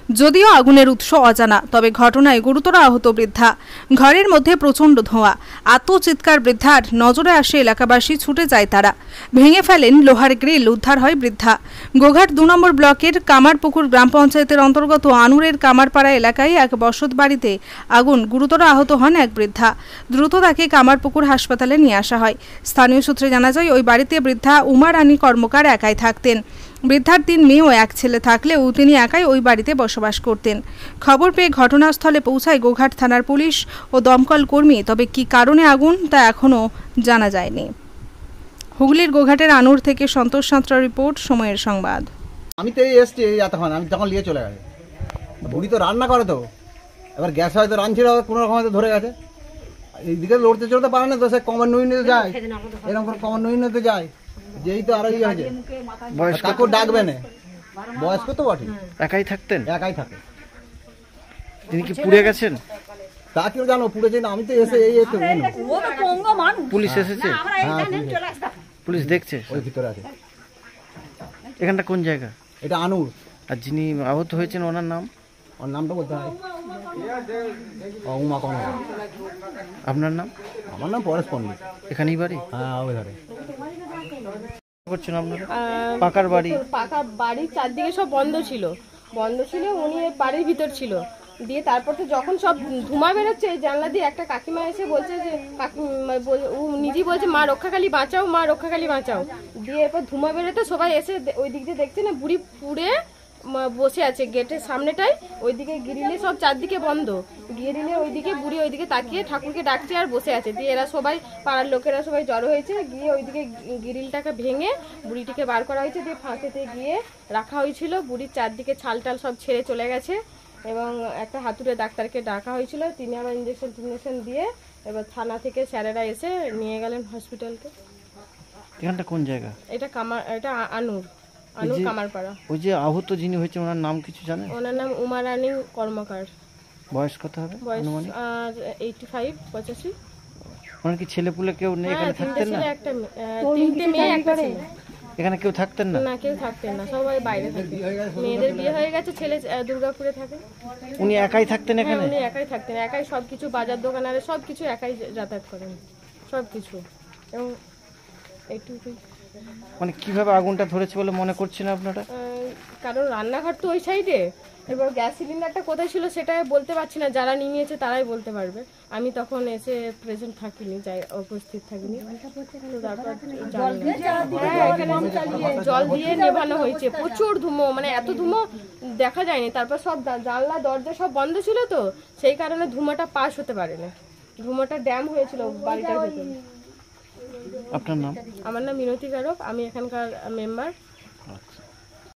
যদিও আগুনের উৎস অজানা, তবে ঘটনায় গুরুতর আহত বৃদ্ধা। ঘরের মধ্যে প্রচণ্ড ধোঁয়া, আত্মচিৎকার বৃদ্ধার। নজরে আসে এলাকাবাসী, ছুটে যায় তারা। ভেঙে ফেলেন লোহার গ্রিল, উদ্ধার হয় বৃদ্ধা। গোঘাট 2 নম্বর ব্লকের কামারপুকুর গ্রাম পঞ্চায়েতের অন্তর্গত আনুরের কামারপাড়া এলাকায় এক বসত বাড়িতে আগুন, গুরুতর আহত হন এক বৃদ্ধা। দ্রুত তাকে কামারপুকুর হাসপাতালে নিয়ে আসা হয়। স্থানীয় সূত্রে জানা যায়, ওই বাড়িতে বৃদ্ধা উমা রানী কর্মকার একাই থাকতেন। বৃদ্ধার 3 মেয়ে ও 1 ছেলে থাকলেও তিনি একাই ওই বাড়িতে বসবাস করতেন। খবর পেয়ে ঘটনাস্থলে পৌঁছায় গোঘাট থানার পুলিশ ও দমকল কর্মী, তবে কি কারণে আগুন তা এখনও জানা যায়নি। হুগলির গোঘাটের আনুর থেকে সন্তোষ সাঁতরা রিপোর্ট, সময়ের সংবাদ। আমি তো এসছি এতক্ষণ, আমি তখন নিয়ে চলে গেছে। বুড়ি তো রান্না করে, তো এবার গ্যাস হয়তো রাঁধছিল, কোনো রকম হয়তো ধরে গেছে। এইদিকে লড়তে চড়তে পারে না, তো সে কমন নুই নিতে যায়, এরকম করে কমন নুই নিতে যায়। যেই তো আরো ইয়ে হয়েছে, কাকু ডাকবে না, বয়স্ক তো বটে। একাই থাকতেন? একাই থাকে। তিনি কি পুড়ে গেছেন? তা কেউ জানো পুড়েছে না, আমি তো এসে এই তো পুলিশ এসেছে? পুলিশ দেখছে, ওই ভিতরে আছে। এখানটা কোন জায়গা? এটা আনুর। আর যিনি আহত হয়েছেন ওনার নাম? ওর নামটা বলতে হয়, উমা কর্মকার। আপনার নাম? আমার নাম পরেশ পণ্ডিত। এখানেই বাড়ি? হ্যাঁ, ওই ধারে। করছেন আপনারা? পাকার বাড়ি? পাকা বাড়ি, চারদিকে সব বন্ধ ছিল। উনি বাড়ির ভিতর ছিল। দিয়ে তারপর তো যখন সব ধোঁয়া বেরোচ্ছে, জানলা দিয়ে একটা কাকিমা এসে বলছে যে ও নিজেই বলছে, মা রক্ষাকালী বাঁচাও, মা রক্ষাকালী বাঁচাও। দিয়ে এরপর ধোঁয়া বেরোতে সবাই এসে ওই দিক দিয়ে দেখছে না, বুড়ি পুড়ে বসে আছে গেটের সামনেটাই। ওইদিকে গ্রিলে সব চারদিকে বন্ধ, গ্রিলে ওইদিকে বুড়ি ওইদিকে তাকিয়ে ঠাকুরকে ডাকছে আর বসে আছে। দিয়ে এরা সবাই, পাড়ার লোকেরা সবাই জড়ো হয়েছে, গিয়ে ওইদিকে গ্রিলটাকে ভেঙে বুড়িটিকে বার করা হয়েছে। দিয়ে ফাঁকেতে গিয়ে রাখা হয়েছিল। বুড়ির চারদিকে ছাল টাল সব ছেড়ে চলে গেছে এবং একটা হাতুড়ে ডাক্তারকে ডাকা হয়েছিল। তিনি আবার ইঞ্জেকশন দিয়ে এবার থানা থেকে স্যারেরা এসে নিয়ে গেলেন হসপিটালকে। এখানটা কোন জায়গা? এটা আনুর কামারপাড়া। ওই যে আহত যিনি হয়েছে ওনার নাম কিছু জানেন? ওনার নাম উমা রানী কর্মকার। বয়স কত হবে? বয়স 85-85। ওনার কি ছেলে পুলে কেউ নেই? এখানে থাকতেন না? 3টে মেয়ে, একটা ছেলে। এখানে কেউ থাকতেন না? না, কেউ থাকতেন না, সবাই বাইরে থাকে। মেয়েদের বিয়ে হয়ে গেছে, ছেলে দুর্গাপুরে থাকে। উনি একাই থাকতেন এখানে? উনি একাই থাকতেন, একাই সবকিছু, বাজার দোকান আর সবকিছু একাই যাতায়াত করেন, সবকিছু। এবং এইটুকু মানে কিভাবে আগুনটা ধরেছে বলে মনে করছেন আপনারা? কারণ রান্নাঘর তো ওই সাইডে, এবার গ্যাস সিলিন্ডারটা কোথায় ছিল সেটা বলতে পারছি না, যারা নিয়েছে তারাই বলতে পারবে। আমি তখন এসে প্রেজেন্ট থাকিনি, যাই উপস্থিত থাকিনি। তারপর জল দিয়ে নেভানো হয়েছে, প্রচুর ধুমো, মানে এত ধুমো দেখা যায়নি। তারপর সব জানলা দরজা সব বন্ধ ছিল, তো সেই কারণে ধুমোটা পাস হতে পারেনি, ধুমোটা ড্যাম হয়েছিল বাড়িটার ভেতরে। আপনার নাম? আমার নাম মিনতি কারক, আমি এখানকার মেম্বার।